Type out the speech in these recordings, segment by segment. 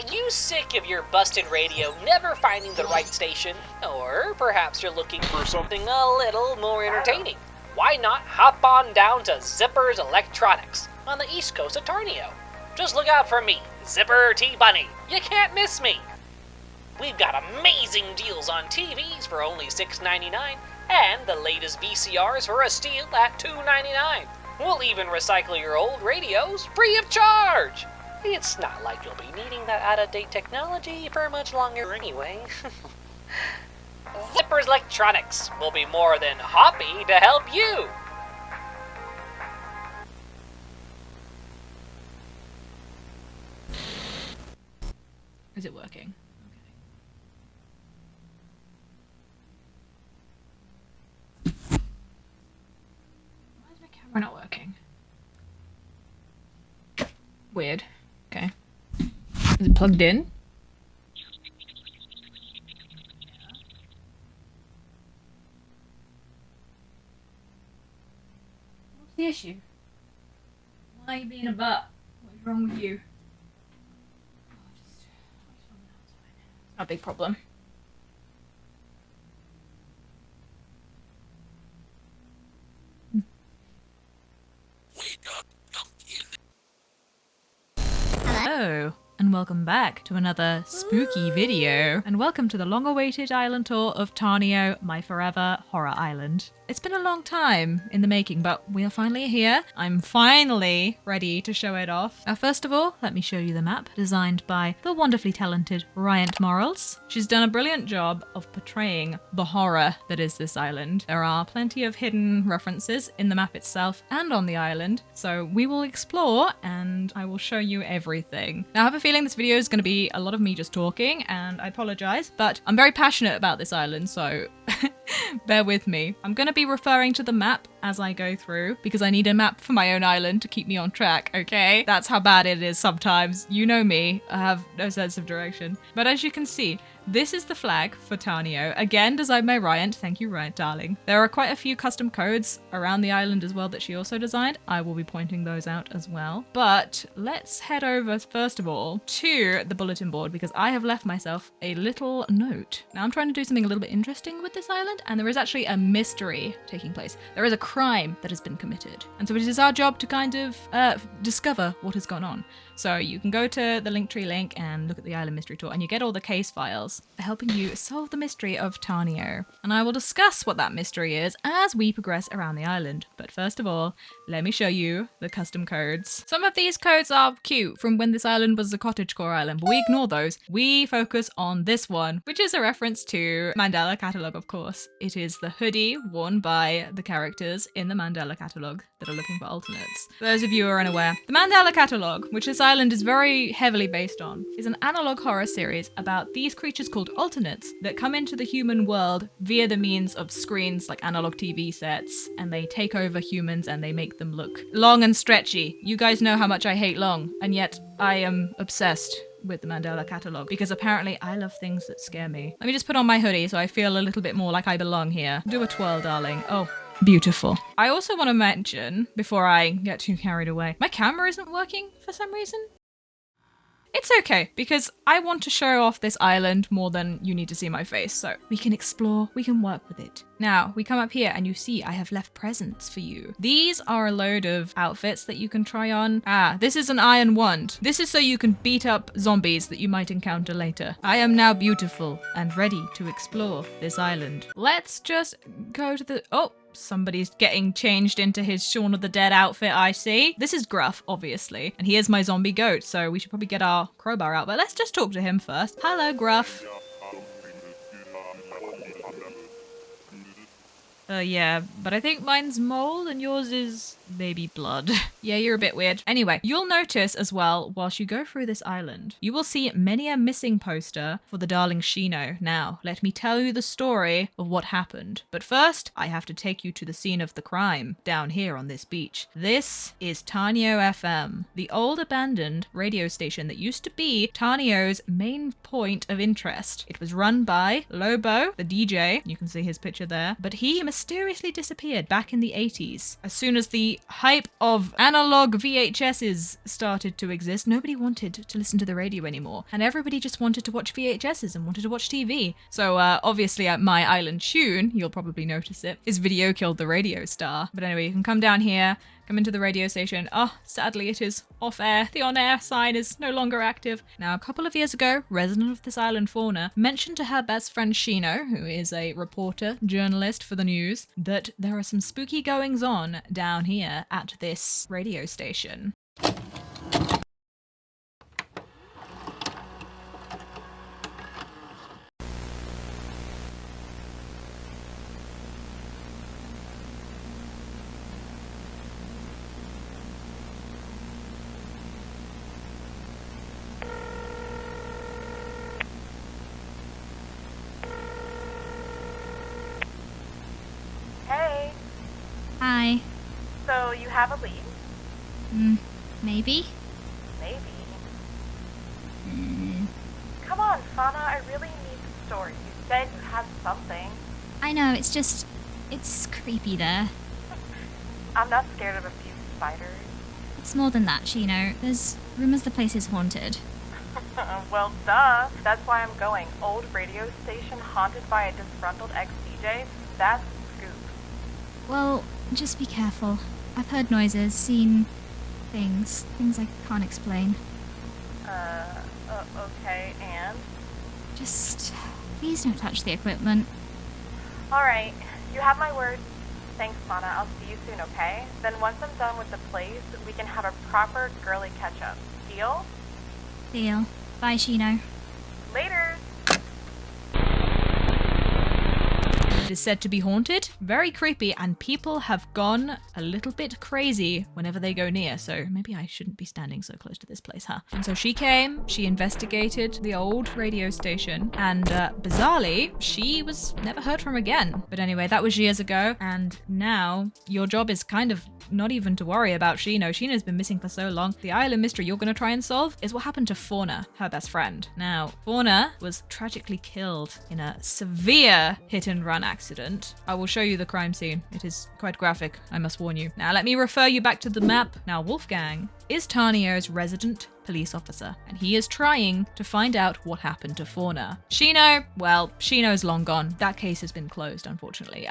Are you sick of your busted radio never finding the right station? Or perhaps you're looking for something a little more entertaining? Why not hop on down to Zipper's Electronics on the east coast of Tarnio? Just look out for me, Zipper T Bunny. You can't miss me. We've got amazing deals on TVs for only $6.99 and the latest VCRs for a steal at $2.99. We'll even recycle your old radios free of charge. It's not like you'll be needing that out-of-date technology for much longer anyway. Zipper's Electronics will be more than happy to help you. Is it working? Okay. Why is my camera not working? Weird. Okay. Is it plugged in? What's the issue? Why are you being a butt? What is wrong with you? Not a big problem. Hello, and welcome back to another spooky video, and welcome to the long-awaited island tour of Tarnio, my forever horror island. It's been a long time in the making, but we are finally here. I'm finally ready to show it off. Now, first of all, let me show you the map, designed by the wonderfully talented Ryant Morals. She's done a brilliant job of portraying the horror that is this island. There are plenty of hidden references in the map itself and on the island, so we will explore and I will show you everything. Now, I have a feeling this video is going to be a lot of me just talking, and I apologize, but I'm very passionate about this island, so bear with me. I'm going to be referring to the map as I go through because I need a map for my own island to keep me on track, okay? That's how bad it is sometimes. You know me, I have no sense of direction. But as you can see, this is the flag for Tarnio. Again, designed by Ryant. Thank you, Ryant, darling. There are quite a few custom codes around the island as well that she also designed. I will be pointing those out as well. But let's head over, first of all, to the bulletin board because I have left myself a little note. Now, I'm trying to do something a little bit interesting with this island, and there is actually a mystery taking place. There is a crime that has been committed. And so it is our job to kind of discover what has gone on. So you can go to the Linktree link and look at the Island Mystery Tour, and you get all the case files helping you solve the mystery of Tarnio. And I will discuss what that mystery is as we progress around the island. But first of all, let me show you the custom codes. Some of these codes are cute from when this island was a cottagecore island, but we ignore those. We focus on this one, which is a reference to Mandela Catalogue, of course. It is the hoodie worn by the characters in the Mandela Catalogue that are looking for alternates. For those of you who are unaware, the Mandela Catalogue, which this island is very heavily based on, is an analog horror series about these creatures called alternates that come into the human world via the means of screens like analog TV sets, and they take over humans and they make them look long and stretchy. You guys know how much I hate long, and yet I am obsessed with the Mandela Catalogue because apparently I love things that scare me. Let me just put on my hoodie so I feel a little bit more like I belong here. Do a twirl, darling. Oh, beautiful. I also want to mention, before I get too carried away, my camera isn't working for some reason. It's okay, because I want to show off this island more than you need to see my face, so we can explore, we can work with it. Now, we come up here and you see I have left presents for you. These are a load of outfits that you can try on. Ah, this is an iron wand. This is so you can beat up zombies that you might encounter later. I am now beautiful and ready to explore this island. Let's just go to the... Oh! Somebody's getting changed into his Shaun of the Dead outfit, I see. This is Gruff, obviously, and he is my zombie goat, so we should probably get our crowbar out, but let's just talk to him first. Hello, Gruff. Yeah, but I think mine's mold and yours is maybe blood. Yeah, you're a bit weird. Anyway, you'll notice as well, whilst you go through this island, you will see many a missing poster for the darling Shino. Now, let me tell you the story of what happened. But first, I have to take you to the scene of the crime, down here on this beach. This is Tarnio FM, the old abandoned radio station that used to be Tarnio's main point of interest. It was run by Lobo, the DJ. You can see his picture there. But he mysteriously disappeared back in the 80s, as soon as the the hype of analog VHSs started to exist, nobody wanted to listen to the radio anymore. And everybody just wanted to watch VHSs and wanted to watch TV. So obviously at my island tune, you'll probably notice it, is Video Killed the Radio Star. But anyway, you can come down here, come into the radio station. Oh, sadly it is off air. The on air sign is no longer active. Now, a couple of years ago, resident of this island, Fauna, mentioned to her best friend Shino, who is a reporter, journalist for the news, that there are some spooky goings on down here at this radio station. Hey. Hi. So you have a lead? Maybe? Maybe. Come on, Fauna, I really need the story. You said you had something. I know, it's creepy there. I'm not scared of a few spiders. It's more than that, Shino. There's rumors the place is haunted. Well, duh. That's why I'm going. Old radio station haunted by a disgruntled ex-DJ? That's the scoop. Well, just be careful. I've heard noises, seen things I can't explain. Okay, and? Just, please don't touch the equipment. Alright, you have my word. Thanks, Fauna. I'll see you soon, okay? Then once I'm done with the place, we can have a proper girly catch-up. Deal? Deal. Bye, Shino. Later! It is said to be haunted, very creepy, and people have gone a little bit crazy whenever they go near, so maybe I shouldn't be standing so close to this place, huh? And so she came, she investigated the old radio station, and bizarrely, she was never heard from again. But anyway, that was years ago, and now your job is kind of not even to worry about Shino. Shino's been missing for so long. The island mystery you're going to try and solve is what happened to Fauna, her best friend. Now, Fauna was tragically killed in a severe hit-and-run accident. I will show you the crime scene. It is quite graphic, I must warn you. Now, let me refer you back to the map. Now, Wolfgang is Tarnio's resident police officer, and he is trying to find out what happened to Fauna. Shino, well, Shino's long gone. That case has been closed, unfortunately.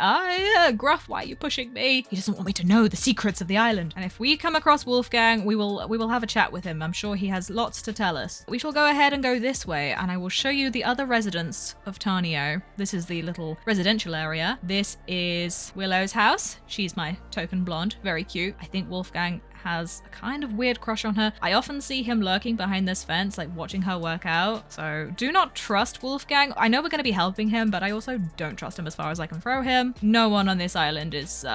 Gruff, why are you pushing me? He doesn't want me to know the secrets of the island. And if we come across Wolfgang, we will have a chat with him. I'm sure he has lots to tell us. We shall go ahead and go this way, and I will show you the other residents of Tarnio. This is the little residential area. This is Willow's house. She's my token blonde, very cute. I think Wolfgang has a kind of weird crush on her. I often see him lurking behind this fence, like watching her work out. So do not trust Wolfgang. I know we're going to be helping him, but I also don't trust him as far as I can throw him. No one on this island is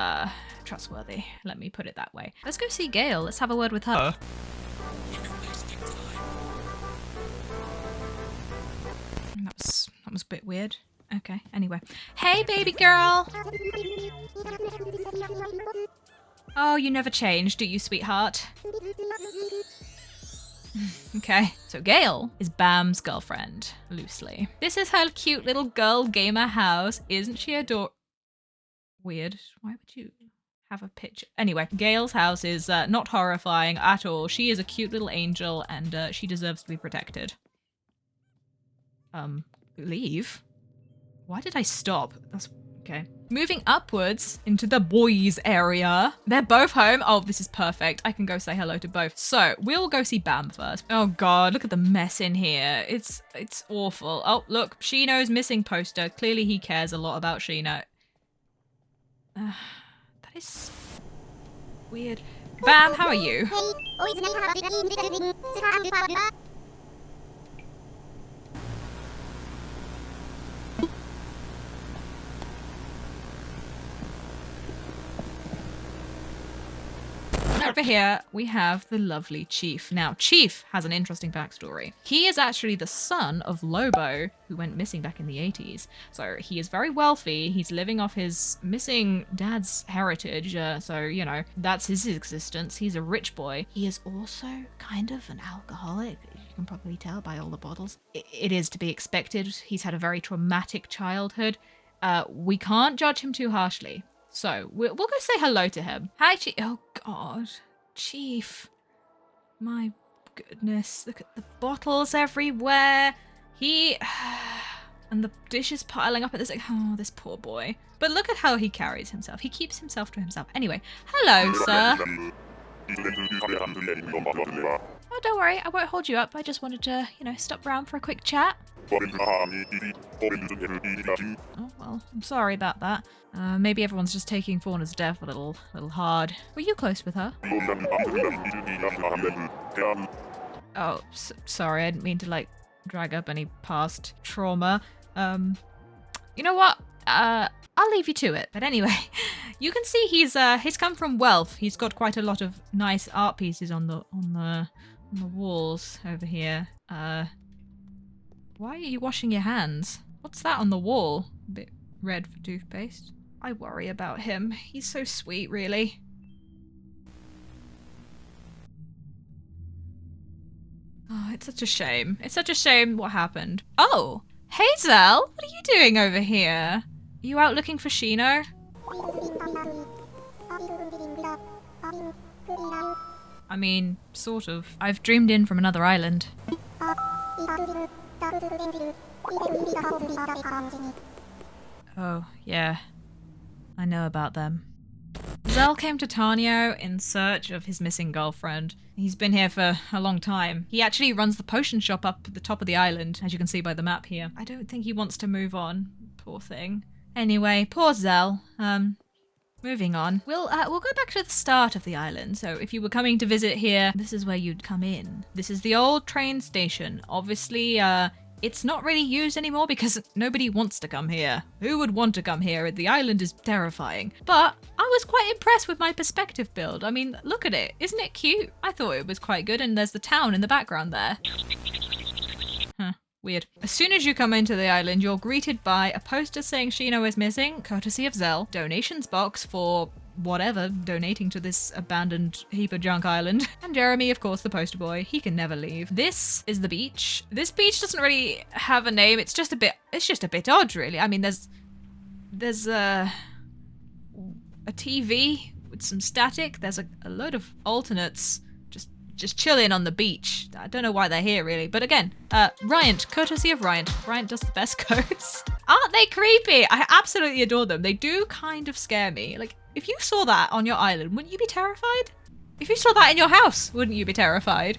trustworthy. Let me put it that way. Let's go see Gail. Let's have a word with her. That was a bit weird. Okay, anyway. Hey, baby girl! Oh, you never change, do you, sweetheart? Okay, so Gail is Bam's girlfriend, loosely. This is her cute little girl gamer house. Isn't she weird? Why would you have a picture? Anyway, Gail's house is not horrifying at all. She is a cute little angel, and she deserves to be protected. Leave? Why did I stop? That's okay. Moving upwards into the boys area. They're both home. Oh, this is perfect. I can go say hello to both. So we'll go see Bam first. Oh God, look at the mess in here. It's awful. Oh, look, Shino's missing poster. Clearly he cares a lot about Shino. That is weird. Bam, how are you? Over here, we have the lovely Chief. Now, Chief has an interesting backstory. He is actually the son of Lobo, who went missing back in the 80s. So he is very wealthy. He's living off his missing dad's heritage. So, you know, that's his existence. He's a rich boy. He is also kind of an alcoholic. You can probably tell by all the bottles. It is to be expected. He's had a very traumatic childhood. We can't judge him too harshly. So we'll go say hello to him. Hi, Chief. Oh, God. Chief. My goodness. Look at the bottles everywhere. And the dishes piling up at this. Oh, this poor boy. But look at how he carries himself. He keeps himself to himself. Anyway, hello, sir. Oh, don't worry. I won't hold you up. I just wanted to, stop round for a quick chat. Oh, well, I'm sorry about that. Maybe everyone's just taking Fauna's death a little hard. Were you close with her? Oh, sorry. I didn't mean to, drag up any past trauma. You know what? I'll leave you to it. But anyway, you can see he's come from wealth. He's got quite a lot of nice art pieces on the walls over here. Why are you washing your hands? What's that on the wall? A bit red for toothpaste. I worry about him. He's so sweet, really. Oh, it's such a shame. It's such a shame what happened. Oh, hey Zell, what are you doing over here? Are you out looking for Shino? I mean, sort of. I've dreamed in from another island. Oh, yeah. I know about them. Zell came to Tarnio in search of his missing girlfriend. He's been here for a long time. He actually runs the potion shop up at the top of the island, as you can see by the map here. I don't think he wants to move on. Poor thing. Anyway, poor Zell. Moving on. We'll go back to the start of the island. So if you were coming to visit here, this is where you'd come in. This is the old train station. Obviously, it's not really used anymore because nobody wants to come here. Who would want to come here? The island is terrifying. But I was quite impressed with my perspective build. I mean, look at it. Isn't it cute? I thought it was quite good, and there's the town in the background there. Huh. Weird. As soon as you come into the island, you're greeted by a poster saying Shino is missing, courtesy of Zell, donations box for whatever, donating to this abandoned heap of junk island. And Jeremy, of course, the poster boy. He can never leave. This is the beach. This beach doesn't really have a name. It's just a bit odd, really. I mean, there's a TV with some static. There's a load of alternates just chilling on the beach. I don't know why they're here, really. But again, Ryant, courtesy of Ryant. Ryant does the best codes. Aren't they creepy? I absolutely adore them. They do kind of scare me. Like, if you saw that on your island, wouldn't you be terrified? If you saw that in your house, wouldn't you be terrified?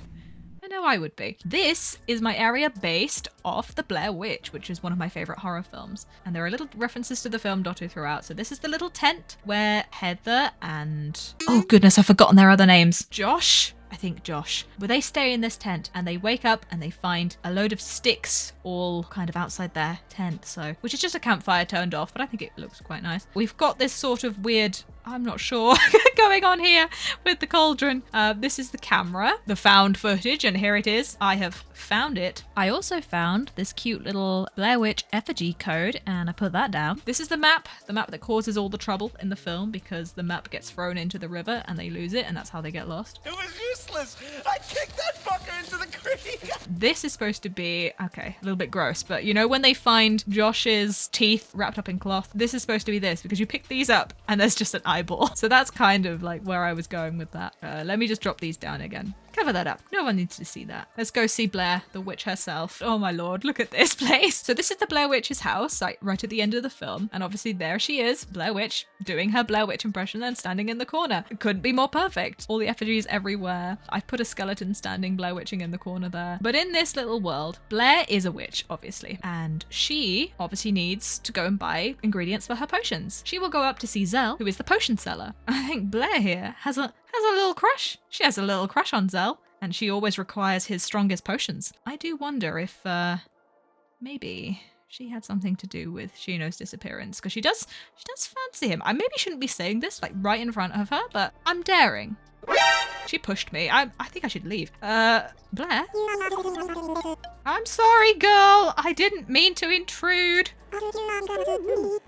I know I would be. This is my area based off The Blair Witch, which is one of my favourite horror films. And there are little references to the film dotted throughout. So this is the little tent where Heather and... oh goodness, I've forgotten their other names. I think Josh. But they stay in this tent and they wake up and they find a load of sticks all kind of outside their tent. So, which is just a campfire turned off, but I think it looks quite nice. We've got this sort of weird, I'm not sure, going on here with the cauldron. This is the camera, the found footage, and here it is. I have found it. I also found this cute little Blair Witch effigy code, and I put that down. This is the map that causes all the trouble in the film because the map gets thrown into the river and they lose it, and that's how they get lost. It was useless. I kicked that fucker into the creek. This is supposed to be, okay, a little bit gross, but you know when they find Josh's teeth wrapped up in cloth? This is supposed to be this because you pick these up and there's just an eyeball. So that's kind of like where I was going with that. Let me just drop these down again. Cover that up. No one needs to see that. Let's go see Blair, the witch herself. Oh my lord, look at this place. So this is the Blair Witch's house, like right at the end of the film. And obviously there she is, Blair Witch, doing her Blair Witch impression and standing in the corner. It couldn't be more perfect. All the effigies everywhere. I've put a skeleton standing Blair Witching in the corner there. But in this little world, Blair is a witch, obviously. And she obviously needs to go and buy ingredients for her potions. She will go up to see Zell, who is the potion seller. I think Blair here has a little crush. She has a little crush on Zell, and she always requires his strongest potions. I do wonder if, maybe she had something to do with Shino's disappearance, because she does fancy him. I maybe shouldn't be saying this, like, right in front of her, but I'm daring. She pushed me. I think I should leave. Blair? I'm sorry, girl. I didn't mean to intrude.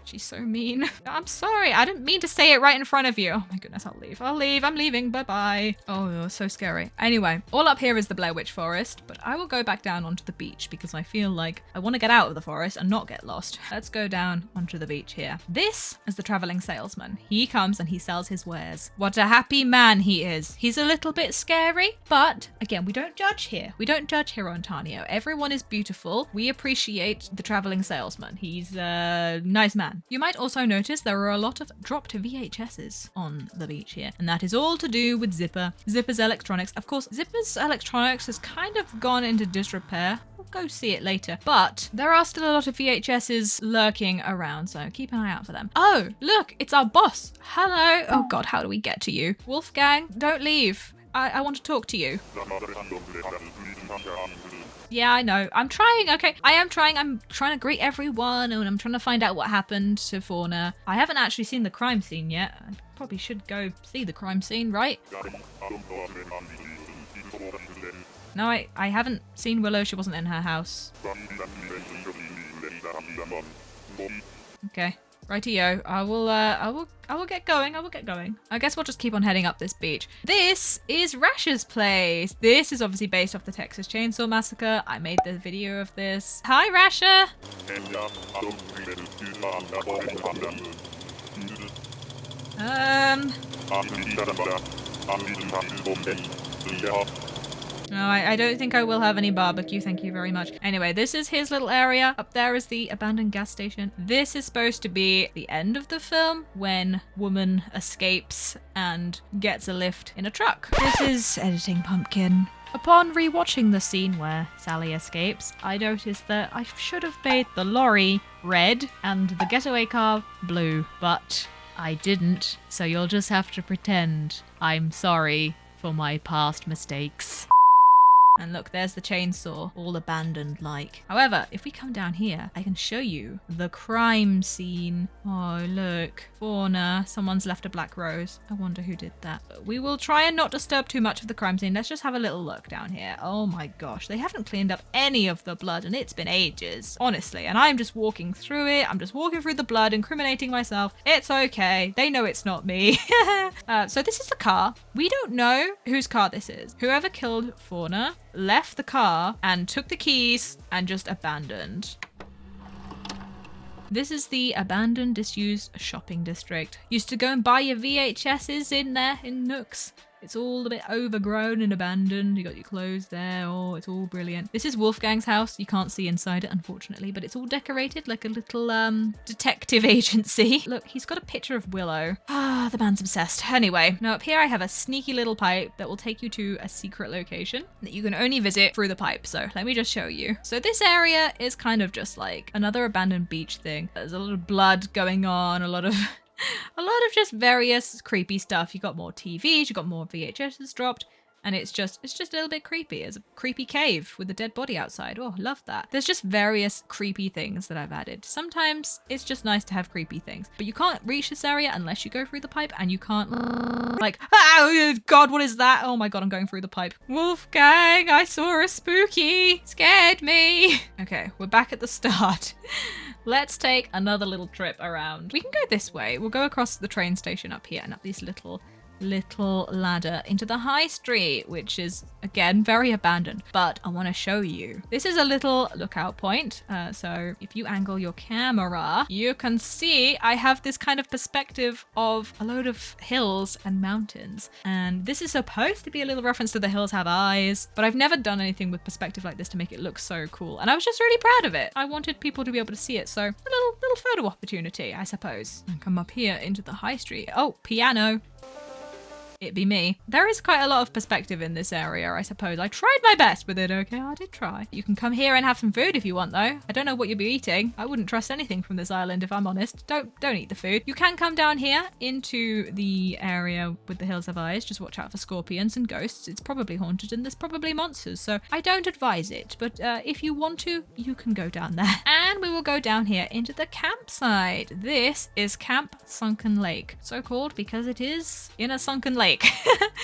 She's so mean. I'm sorry. I didn't mean to say it right in front of you. Oh my goodness, I'll leave. I'll leave. I'm leaving. Bye-bye. Oh, so scary. Anyway, all up here is the Blair Witch Forest, but I will go back down onto the beach because I feel like I want to get out of the forest and not get lost. Let's go down onto the beach here. This is the traveling salesman. He comes and he sells his wares. What a happy man he is. He's a little bit scary, but again, we don't judge here. We don't judge here on Tarnio. Everyone is beautiful. We appreciate the traveling salesman. He's a nice man. You might also notice there are a lot of dropped VHSs on the beach here, and that is all to do with Zipper. Zipper's electronics. Of course, Zipper's electronics has kind of gone into disrepair. We'll go see it later, but there are still a lot of VHSs lurking around, so keep an eye out for them. Oh, look, it's our boss. Hello. Oh God, how do we get to you? Wolfgang, don't leave. I want to talk to you. Yeah, I know. I'm trying, okay. I am trying. I'm trying to greet everyone and I'm trying to find out what happened to Fauna. I haven't actually seen the crime scene yet. I probably should go see the crime scene, right? No, I haven't seen Willow. She wasn't in her house. Okay. Rightio. I will get going. I will get going. I guess we'll just keep on heading up this beach. This is Rash's place. This is obviously based off the Texas Chainsaw Massacre. I made the video of this. Hi, Rasha. No, I don't think I will have any barbecue, thank you very much. Anyway, this is his little area. Up there is the abandoned gas station. This is supposed to be the end of the film when woman escapes and gets a lift in a truck. This is Editing Pumpkin. Upon rewatching the scene where Sally escapes, I noticed that I should have made the lorry red and the getaway car blue, but I didn't, so you'll just have to pretend I'm sorry for my past mistakes. And look, there's the chainsaw, all abandoned like. However, if we come down here, I can show you the crime scene. Oh, look. Fauna. Someone's left a black rose. I wonder who did that. But we will try and not disturb too much of the crime scene. Let's just have a little look down here. Oh my gosh. They haven't cleaned up any of the blood and it's been ages, honestly. And I'm just walking through it. I'm just walking through the blood, incriminating myself. It's okay. They know it's not me. So this is the car. We don't know whose car this is. Whoever killed Fauna left the car and took the keys and just abandoned. This is the abandoned, disused shopping district. Used to go and buy your VHSs in there, in Nooks. It's all a bit overgrown and abandoned. You got your clothes there. Oh, it's all brilliant. This is Wolfgang's house. You can't see inside it, unfortunately, but it's all decorated like a little detective agency. Look, he's got a picture of Willow. Ah, the man's obsessed. Anyway, now up here I have a sneaky little pipe that will take you to a secret location that you can only visit through the pipe. So let me just show you. So this area is kind of just like another abandoned beach thing. There's a lot of blood going on, a lot of just various creepy stuff. You got more TVs, you got more VHSs dropped, and it's just a little bit creepy. There's a creepy cave with a dead body outside. Oh, love that. There's just various creepy things that I've added. Sometimes it's just nice to have creepy things, but you can't reach this area unless you go through the pipe, and you can't like, oh God, what is that? Oh my God, I'm going through the pipe. Wolfgang, I saw a spooky, scared me. Okay, we're back at the start. Let's take another little trip around. We can go this way. We'll go across the train station up here and up this little ladder into the high street, which is again very abandoned, but I want to show you. This is a little lookout point, so if you angle your camera you can see I have this kind of perspective of a load of hills and mountains, and this is supposed to be a little reference to The Hills Have Eyes, but I've never done anything with perspective like this to make it look so cool, and I was just really proud of it. I wanted people to be able to see it, so a little photo opportunity, I suppose. And come up here into the high street. Oh, piano. It be me. There is quite a lot of perspective in this area, I suppose. I tried my best with it, okay? I did try. You can come here and have some food if you want, though. I don't know what you'll be eating. I wouldn't trust anything from this island, if I'm honest. Don't eat the food. You can come down here into the area with the Hills Have Eyes. Just watch out for scorpions and ghosts. It's probably haunted and there's probably monsters, so I don't advise it. But if you want to, you can go down there. And we will go down here into the campsite. This is Camp Sunken Lake. So called because it is in a sunken lake. Lake.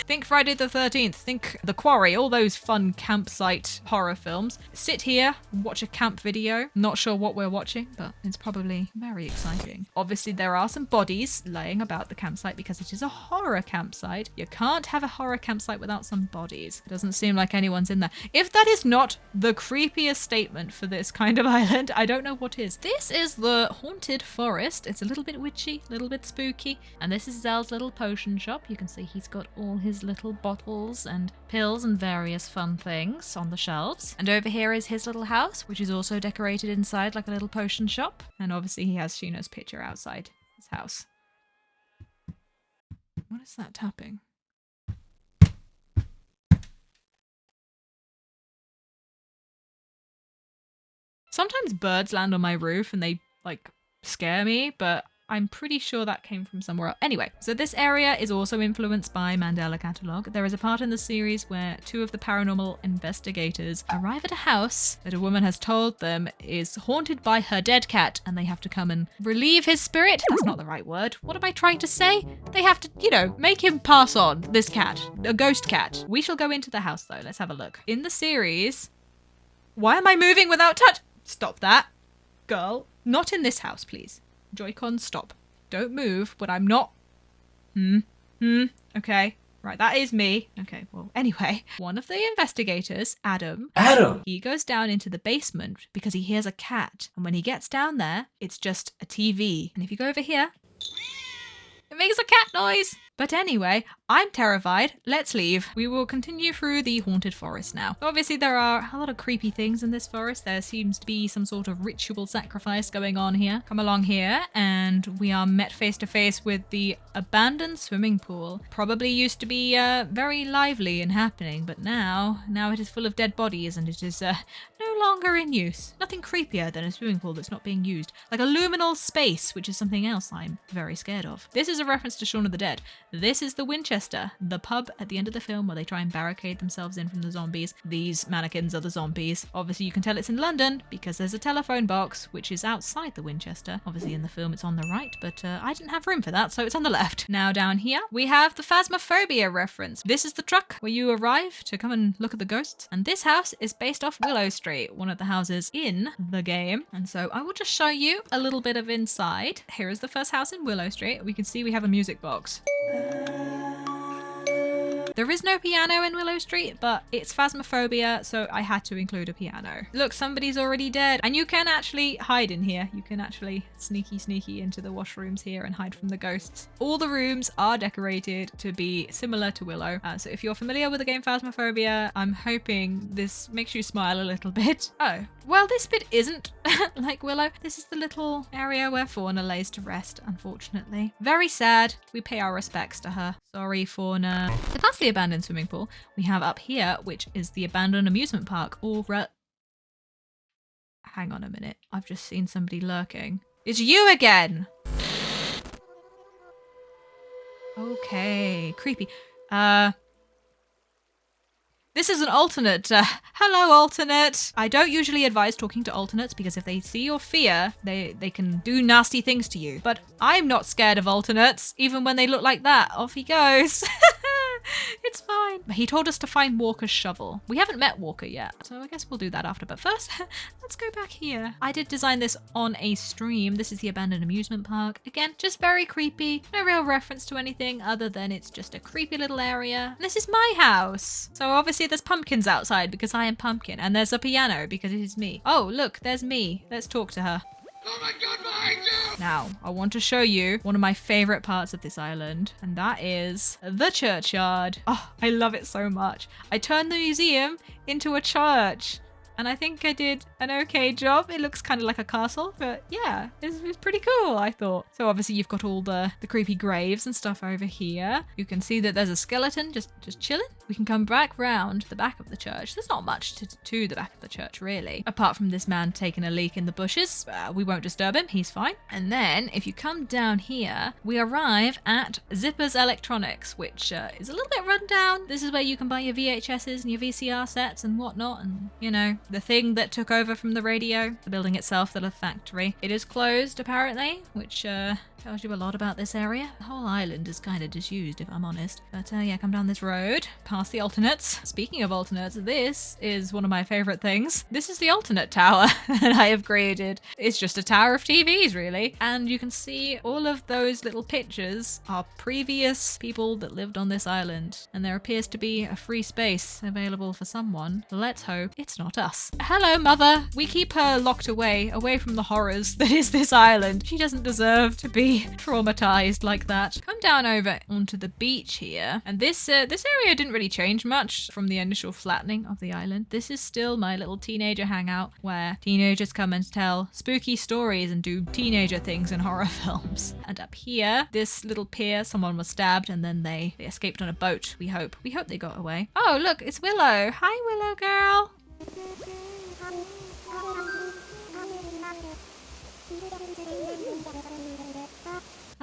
Think Friday the 13th, think The Quarry, all those fun campsite horror films. Sit here, watch a camp video. Not sure what we're watching, but it's probably very exciting. Obviously, there are some bodies laying about the campsite because it is a horror campsite. You can't have a horror campsite without some bodies. It doesn't seem like anyone's in there. If that is not the creepiest statement for this kind of island, I don't know what is. This is the haunted forest. It's a little bit witchy, a little bit spooky. And this is Zell's little potion shop. You can see he's got all his little bottles and pills and various fun things on the shelves. And over here is his little house, which is also decorated inside like a little potion shop. And obviously he has Sheena's picture outside his house. What is that tapping? Sometimes birds land on my roof and they, like, scare me, but I'm pretty sure that came from somewhere else. Anyway, so this area is also influenced by Mandela Catalogue. There is a part in the series where two of the paranormal investigators arrive at a house that a woman has told them is haunted by her dead cat, and they have to come and relieve his spirit. That's not the right word. What am I trying to say? They have to, you know, make him pass on, this cat, a ghost cat. We shall go into the house though. Let's have a look. In the series... Why am I moving without touch? Stop that. Girl. Not in this house, please. Joy-Con, stop. Don't move, but I'm not... Okay. Right, that is me. Okay, well, anyway. One of the investigators, Adam, he goes down into the basement because he hears a cat. And when he gets down there, it's just a TV. And if you go over here, it makes a cat noise. But anyway, I'm terrified. Let's leave. We will continue through the haunted forest now. Obviously, there are a lot of creepy things in this forest. There seems to be some sort of ritual sacrifice going on here. Come along here, and we are met face to face with the abandoned swimming pool. Probably used to be very lively and happening, but now it is full of dead bodies, and it is no longer in use. Nothing creepier than a swimming pool that's not being used. Like a luminal space, which is something else I'm very scared of. This is a reference to Shaun of the Dead. This is the Winchester, the pub at the end of the film where they try and barricade themselves in from the zombies. These mannequins are the zombies. Obviously you can tell it's in London because there's a telephone box which is outside the Winchester. Obviously in the film it's on the right, but I didn't have room for that, so it's on the left. Now down here we have the Phasmophobia reference. This is the truck where you arrive to come and look at the ghosts. And this house is based off Willow Street, one of the houses in the game. And so I will just show you a little bit of inside. Here is the first house in Willow Street. We can see we have a music box. There is no piano in Willow Street, but it's Phasmophobia, so I had to include a piano. Look, somebody's already dead. And you can actually hide in here. You can actually sneaky into the washrooms here and hide from the ghosts. All the rooms are decorated to be similar to Willow. So if you're familiar with the game Phasmophobia, I'm hoping this makes you smile a little bit. Oh, well, this bit isn't like Willow. This is the little area where Fauna lays to rest, unfortunately. Very sad. We pay our respects to her. Sorry, Fauna. So that's the abandoned swimming pool. We have up here, which is the abandoned amusement park. Hang on a minute. I've just seen somebody lurking. It's you again! Okay, creepy. This is an alternate. Hello, alternate. I don't usually advise talking to alternates because if they see your fear, they can do nasty things to you. But I'm not scared of alternates, even when they look like that. Off he goes. It's fine. He told us to find Walker's shovel. We haven't met Walker yet, so I guess we'll do that after. But first, let's go back here. I did design this on a stream. This is the abandoned amusement park. Again, just very creepy. No real reference to anything other than it's just a creepy little area. And this is my house. So obviously there's pumpkins outside because I am Pumpkin. And there's a piano because it is me. Oh, look, there's me. Let's talk to her. Oh my god, behind you! Now, I want to show you one of my favorite parts of this island, and that is the churchyard. Oh, I love it so much. I turned the museum into a church. And I think I did an okay job. It looks kind of like a castle, but yeah, it's pretty cool, I thought. So obviously you've got all the creepy graves and stuff over here. You can see that there's a skeleton just chilling. We can come back round the back of the church. There's not much to the back of the church, really. Apart from this man taking a leak in the bushes. We won't disturb him. He's fine. And then if you come down here, we arrive at Zipper's Electronics, which is a little bit run down. This is where you can buy your VHSs and your VCR sets and whatnot. And, you know, the thing that took over from the radio, the building itself, the factory. It is closed apparently, which tells you a lot about this area. The whole island is kind of disused, if I'm honest. But yeah, come down this road, past the alternates. Speaking of alternates, this is one of my favorite things. This is the alternate tower that I have created. It's just a tower of TVs, really. And you can see all of those little pictures are previous people that lived on this island. And there appears to be a free space available for someone. Let's hope it's not us. Hello, Mother. We keep her locked away from the horrors that is this island. She doesn't deserve to be traumatized like that. Come down over onto the beach here. And this area didn't really change much from the initial flattening of the island. This is still my little teenager hangout where teenagers come and tell spooky stories and do teenager things in horror films. And up here, this little pier, someone was stabbed and then they escaped on a boat, we hope. We hope they got away. Oh, look, it's Willow. Hi, Willow girl.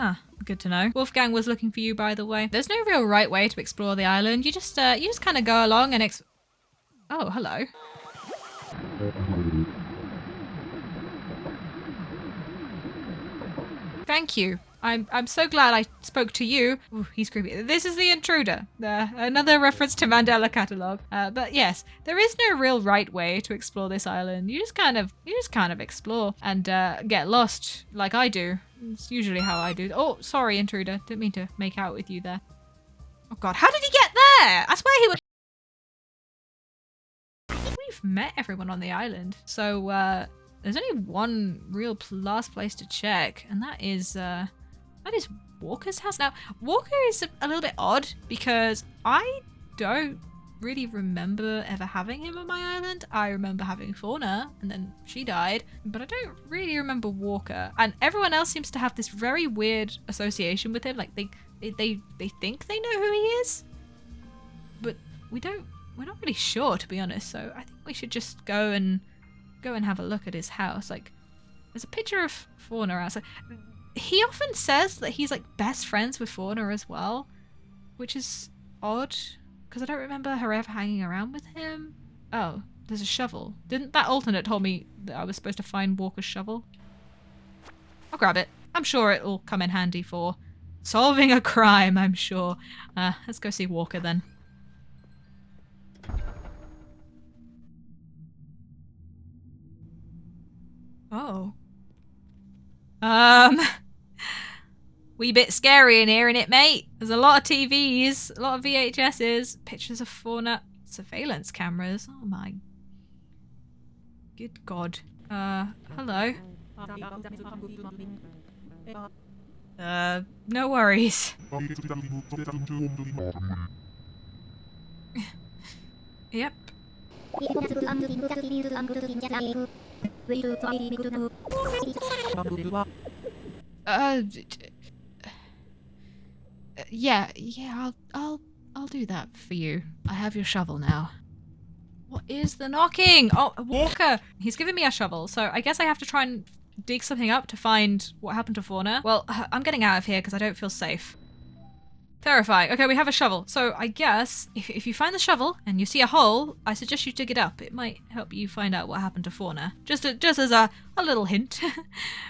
Ah, good to know. Wolfgang was looking for you, by the way. There's no real right way to explore the island. You just kind of go along and oh, hello. Thank you. I'm so glad I spoke to you. Ooh, he's creepy. This is the intruder. Another reference to Mandela Catalogue. But yes, there is no real right way to explore this island. You just kind of explore and get lost like I do. It's usually how I do. Oh, sorry, intruder. Didn't mean to make out with you there. Oh God, how did he get there? I swear he was. I think we've met everyone on the island. So there's only one real last place to check, and that is Walker's house. Now, Walker is a little bit odd because I don't really remember ever having him on my island. I remember having Fauna, and then she died, but I don't really remember Walker. And everyone else seems to have this very weird association with him. Like they think they know who he is, but we're not really sure, to be honest. So I think we should just go and have a look at his house. Like, there's a picture of Fauna outside. He often says that he's like best friends with Fauna as well, which is odd because I don't remember her ever hanging around with him. Oh, there's a shovel. Didn't that alternate told me that I was supposed to find Walker's shovel? I'll grab it. I'm sure it'll come in handy for solving a crime, I'm sure. Let's go see Walker then. Oh. Wee bit scary in here, innit, mate? There's a lot of TVs, a lot of VHSs, pictures of Fauna, surveillance cameras. Oh my. Good God. Hello. No worries. Yep. Yeah, I'll do that for you. I have your shovel now. What is the knocking? Oh, Walker! He's giving me a shovel, so I guess I have to try and dig something up to find what happened to Fauna. Well, I'm getting out of here because I don't feel safe. Terrifying. Okay, we have a shovel. So I guess if you find the shovel and you see a hole, I suggest you dig it up. It might help you find out what happened to Fauna. Just as a little hint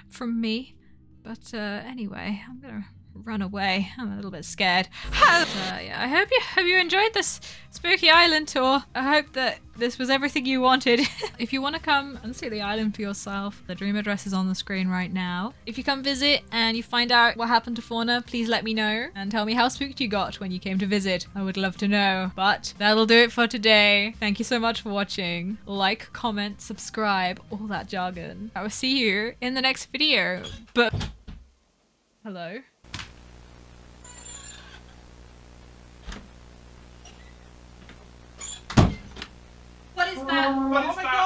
from me. But anyway, I'm gonna run away. I'm a little bit scared. Yeah, I hope you enjoyed this spooky island tour. I hope that this was everything you wanted. If you want to come and see the island for yourself, the dream address is on the screen right now. If you come visit and you find out what happened to Fauna, please let me know and tell me how spooked you got when you came to visit. I would love to know. But that'll do it for today. Thank you so much for watching. Like, comment, subscribe, all that jargon. I will see you in the next video. But hello? What is that? What is that?